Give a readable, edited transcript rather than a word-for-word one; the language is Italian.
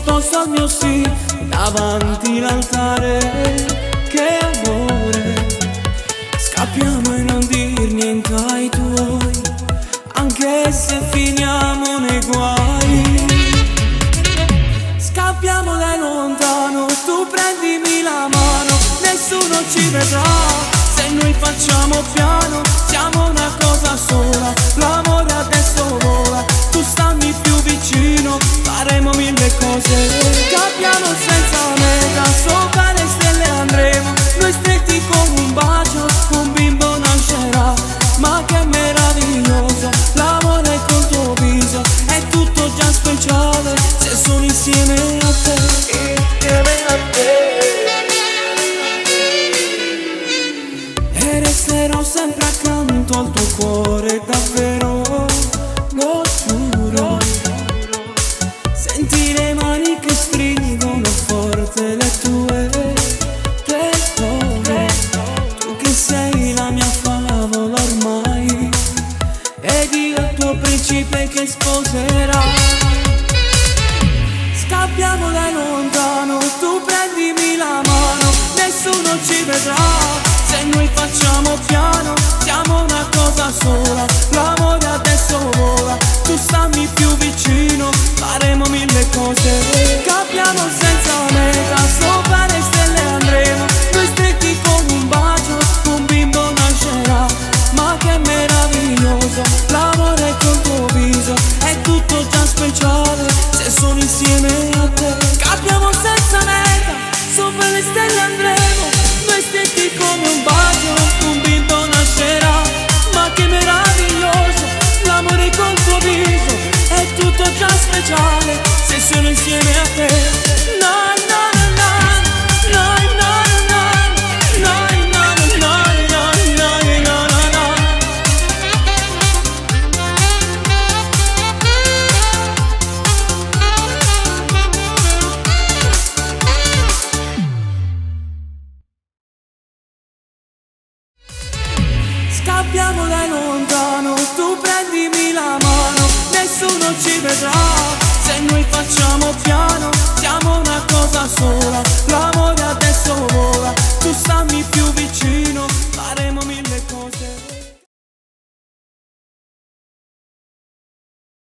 sposa al mio sì davanti l'altare. Che amore, scappiamo e non dir niente ai tuoi, anche se finiamo nei guai. Scappiamo da lontano, tu prendimi la mano, nessuno ci vedrà se noi facciamo piano. Siamo una cosa sola, l'amore adesso vola, tu stammi più vicino, faremo mille cose. Scappiamo senza meta, sopra le stelle andremo, noi stretti con un bacio, un bimbo nascerà. Ma che meraviglioso, l'amore col tuo viso, è tutto già speciale se sono insieme a te. Insieme a te. E resterò sempre accanto al tuo cuore, davvero, lo giuro. Senti le mani che stringono forte le tue, tesoro. Tu che sei la mia favola ormai, ed io il tuo principe che sposerà. Scappiamo da lontano, tu prendimi la mano, nessuno ci vedrà se noi facciamo piano. Siamo una cosa sola, l'amore adesso vola, tu stammi più vicino, faremo mille cose. Scappiamo senza meta, sopra le stelle andremo, noi stretti con un bacio, un bimbo nascerà. Ma che meraviglioso, l'amore col tuo viso, è tutto già speciale se sono insieme a te. Scappiamo senza meta, sopra le stelle andremo, noi stretti come un bacio, un bimbo nascerà. Ma che meraviglioso, l'amore col tuo viso, è tutto già speciale se sono insieme a te. Na na na na, na na na, na na na na na na. Scappiamo da lontano, tu prendimi la mano, nessuno ci vedrà se noi facciamo piano. Siamo una cosa sola, l'amore adesso vola, tu stammi più vicino, faremo mille cose.